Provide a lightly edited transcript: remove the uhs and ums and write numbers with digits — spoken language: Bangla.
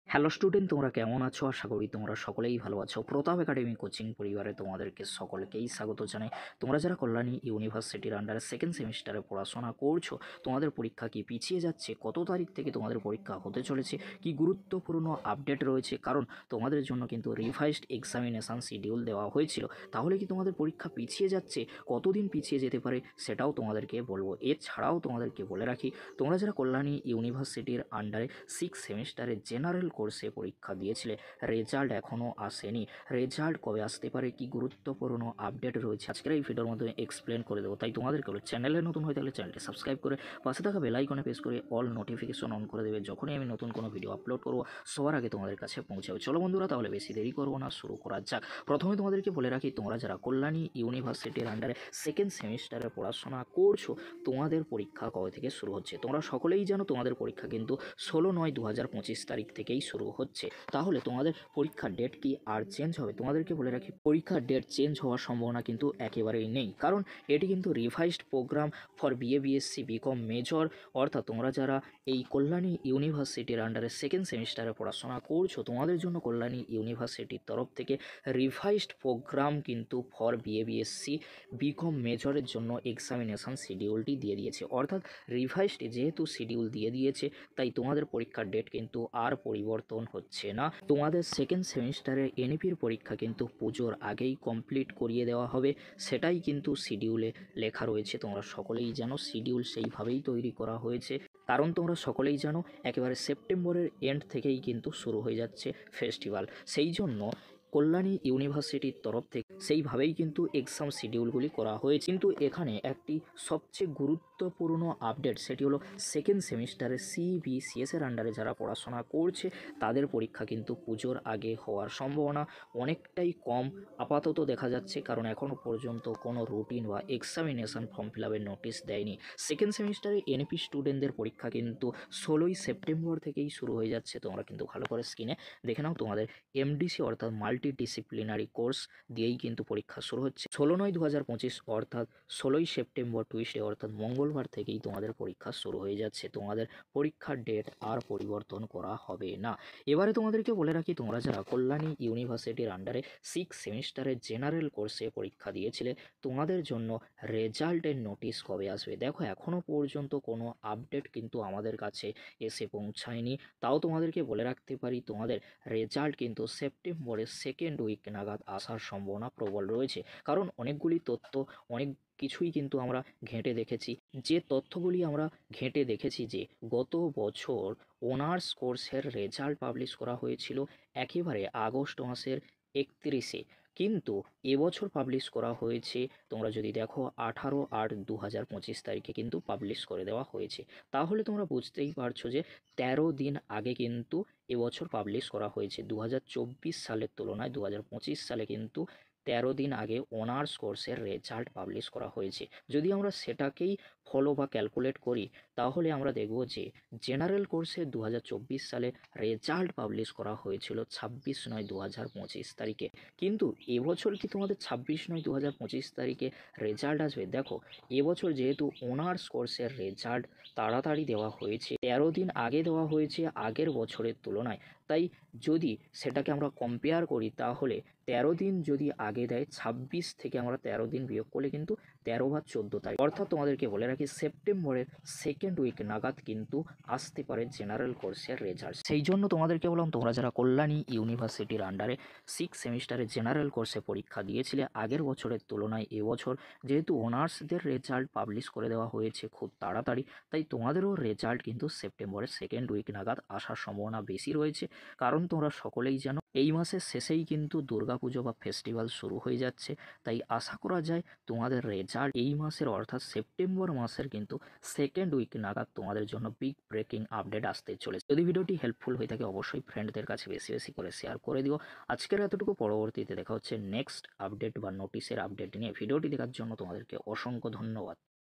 হ্যালো স্টুডেন্ট, তোমরা কেমন আছো? আশা করি তোমরা সকলেই ভালো আছো। প্রতাপ একাডেমি কোচিং পরিবারে তোমাদেরকে সকলকেই স্বাগত জানাই। তোমরা যারা কল্যাণী ইউনিভার্সিটির আন্ডারে সেকেন্ড সেমিস্টারে পড়াশোনা করছো, তোমাদের পরীক্ষা কি পিছিয়ে যাচ্ছে? কত তারিখ থেকে তোমাদের পরীক্ষা হতে চলেছে? কি গুরুত্বপূর্ণ আপডেট রয়েছে? কারণ তোমাদের জন্য কিন্তু রিভাইজড এক্সামিনেশান শিডিউল দেওয়া হয়েছিল। তাহলে কি তোমাদের পরীক্ষা পিছিয়ে যাচ্ছে? কতদিন পিছিয়ে যেতে পারে সেটাও তোমাদেরকে বলবো। এছাড়াও তোমাদেরকে বলে রাখি, তোমরা যারা কল্যাণী ইউনিভার্সিটির আন্ডারে সিক্স সেমিস্টারে জেনারেল কোর্সে পরীক্ষা দিয়েছিলে, রেজাল্ট এখনও আসেনি। রেজাল্ট কবে আসতে পারে, কি গুরুত্বপূর্ণ আপডেট রয়েছে আজকের এই ভিডিওর মাধ্যমে এক্সপ্লেন করে দেবো। তাই তোমাদেরকে বলে, চ্যানেলে নতুন হয়ে থাকলে চ্যানেলটি সাবস্ক্রাইব করে পাশে থাকা বেল আইকনে প্রেস করে অল নোটিফিকেশন অন করে দেবে। যখনই আমি নতুন কোনো ভিডিও আপলোড করবো সবার আগে তোমাদের কাছে পৌঁছাবে। চলো বন্ধুরা, তাহলে বেশি দেরি করবো না, শুরু করা যাক। প্রথমে তোমাদেরকে বলে রাখি, তোমরা যারা কল্যাণী ইউনিভার্সিটির আন্ডারে সেকেন্ড সেমিস্টারে পড়াশোনা করছো, তোমাদের পরীক্ষা কবে থেকে শুরু হচ্ছে? তোমরা সকলেই জানো তোমাদের পরীক্ষা কিন্তু 16/9/2025 তারিখ থেকেই শুরু হচ্ছে। তাহলে তোমাদের পরীক্ষার ডেট কি আর চেঞ্জ হবে? তোমাদেরকে বলে রাখি, পরীক্ষার ডেট চেঞ্জ হওয়ার সম্ভাবনা কিন্তু একেবারেই নেই, কারণ এটি কিন্তু revised program for BA BSc BCom major. অর্থাৎ তোমরা যারা এই কল্যাণী ইউনিভার্সিটির আন্ডারে সেকেন্ড সেমিস্টারে পড়াশোনা করছো, তোমাদের জন্য কল্যাণী ইউনিভার্সিটির তরফ থেকে রিভাইজড প্রোগ্রাম কিন্তু ফর বিএ বিএসসি বিকম মেজরের জন্য এক্সামিনেশন শিডিউলটি দিয়ে দিয়েছে। অর্থাৎ রিভাইজড যেহেতু শিডিউল দিয়ে দিয়েছে, তাই তোমাদের পরীক্ষার ডেট কিন্তু আর পরিবর্তন হচ্ছে না। তোমাদের সেকেন্ড সেমিস্টারের এনইপির পরীক্ষা কিন্তু পুজোর আগেই কমপ্লিট করিয়ে দেওয়া হবে, সেটাই কিন্তু শিডিউলে লেখা রয়েছে। তোমরা সকলেই জানো শিডিউল সেইভাবেই তৈরি করা হয়েছে, কারণ তোমরা সকলেই জানো একেবারে সেপ্টেম্বরের এন্ড থেকেই কিন্তু শুরু হয়ে যাচ্ছে ফেস্টিভ্যাল। সেই জন্য কল্যাণী ইউনিভার্সিটির তরফ থেকে সেইভাবেই কিন্তু এক্সাম শিডিউলগুলি করা হয়েছে। কিন্তু এখানে একটি সবচেয়ে গুরুত্বপূর্ণ আপডেট, সেটি হলো সেকেন্ড সেমিস্টারে সিবিসিএস এর আন্ডারে যারা পড়াশোনা করছে, তাদের পরীক্ষা কিন্তু পুজোর আগে হওয়ার সম্ভাবনা অনেকটাই কম আপাতত দেখা যাচ্ছে, কারণ এখনও পর্যন্ত কোনো রুটিন বা এক্সামিনেশন ফর্ম ফিল আপের নোটিশ দেয়নি। সেকেন্ড সেমিস্টারে এনপি স্টুডেন্টদের পরীক্ষা কিন্তু 16ই সেপ্টেম্বর থেকেই শুরু হয়ে যাচ্ছে। তোমরা কিন্তু ভালো করে স্ক্রিনে দেখে নাও, তোমাদের এমডিসি অর্থাৎ মাল্টি ডিসিপ্লিনারি কোর্স দিয়েই কিন্তু পরীক্ষা শুরু হচ্ছে। 16/9/2025 অর্থাৎ 16ই সেপ্টেম্বর টুইসডে অর্থাৎ মঙ্গলবার থেকেই তোমাদের পরীক্ষা শুরু হয়ে যাচ্ছে। তোমাদের পরীক্ষার ডেট আর পরিবর্তন করা হবে না। এবারে তোমাদেরকে বলে রাখি, তোমরা যারা কল্যাণী ইউনিভার্সিটির আন্ডারে সিক্স সেমিস্টারের জেনারেল কোর্সে পরীক্ষা দিয়েছিলে, তোমাদের জন্য রেজাল্টের নোটিশ কবে আসবে? দেখো, এখনও পর্যন্ত কোনো আপডেট কিন্তু আমাদের কাছে এসে পৌঁছায়নি। তাও তোমাদেরকে বলে রাখতে পারি, তোমাদের রেজাল্ট কিন্তু সেপ্টেম্বরের সেকেন্ড উইক নাগাদ আসার সম্ভাবনা প্রবল রয়েছে। কারণ অনেকগুলি তথ্য, অনেক কিছুই কিন্তু আমরা ঘেঁটে দেখেছি। যে তথ্যগুলি আমরা ঘেঁটে দেখেছি, যে গত বছর অনার্স কোর্সের রেজাল্ট পাবলিশ করা হয়েছিল একেবারে আগস্ট মাসের 31-এ, কিন্তু এবছর পাবলিশ করা হয়েছে, তোমরা যদি দেখো 18/8/2025 তারিখে কিন্তু পাবলিশ করে দেওয়া হয়েছে। তাহলে তোমরা বুঝতেই পারছো যে 13 দিন আগে কিন্তু এবছর পাবলিশ করা হয়েছে। 2024 সালের তুলনায় 2025 সালে কিন্তু 13 দিন আগে অনার্স কোর্সের রেজাল্ট পাবলিশ করা হয়েছে। যদি আমরা সেটাকেই ফলো বা ক্যালকুলেট করি, তাহলে আমরা দেখব যে জেনারেল কোর্সে 2024 সালে রেজাল্ট পাবলিশ করা হয়েছিল 26/9/2025 তারিখে। কিন্তু এবছর কি তোমাদের 26/9/2025 তারিখে রেজাল্ট আসবে? দেখো, এবছর যেহেতু অনার্স কোর্সের রেজাল্ট তাড়াতাড়ি দেওয়া হয়েছে, 13 দিন আগে দেওয়া হয়েছে আগের বছরের তুলনায়, তাই যদি সেটাকে আমরা কম্পেয়ার করি, তাহলে 13 দিন যদি আগে দেয়, 26 থেকে আমরা 13 দিন বিয়োগ করলে কিন্তু 13 বা 14 তারিখ, অর্থাৎ তোমাদেরকে বলে রাখি সেপ্টেম্বরের সেকেন্ড উইক নাগাদ কিন্তু আসতে পারে জেনারেল কোর্সের রেজাল্ট। সেই জন্য তোমাদেরকে বললাম, তোমরা যারা কল্যাণী ইউনিভার্সিটির আন্ডারে সিক্স সেমিস্টারে জেনারেল কোর্সে পরীক্ষা দিয়েছিলে, আগের বছরের তুলনায় এবছর যেহেতু অনার্সদের রেজাল্ট পাবলিশ করে দেওয়া হয়েছে খুব তাড়াতাড়ি, তাই তোমাদেরও রেজাল্ট কিন্তু সেপ্টেম্বরের সেকেন্ড উইক নাগাদ আসার সম্ভাবনা বেশি রয়েছে। কারণ তোমরা সকলেই জানো এই মাসের শেষেই কিন্তু দুর্গাপুজো বা ফেস্টিভ্যাল শুরু হয়ে যাচ্ছে, তাই আশা করা যায় তোমাদের রেজাল্ট এই মাসের অর্থাৎ সেপ্টেম্বর মাসের কিন্তু সেকেন্ড উইক নাগাদ তোমাদের জন্য বিগ ব্রেকিং আপডেট আসতে চলেছে। যদি ভিডিওটি হেল্পফুল হয়ে থাকে, অবশ্যই ফ্রেন্ডদের কাছে বেশি বেশি করে শেয়ার করে দিও। আজকের এতটুকু, পরবর্তীতে দেখা হচ্ছে নেক্সট আপডেট বা নোটিশের আপডেট নিয়ে। ভিডিওটি দেখার জন্য তোমাদেরকে অসংখ্য ধন্যবাদ।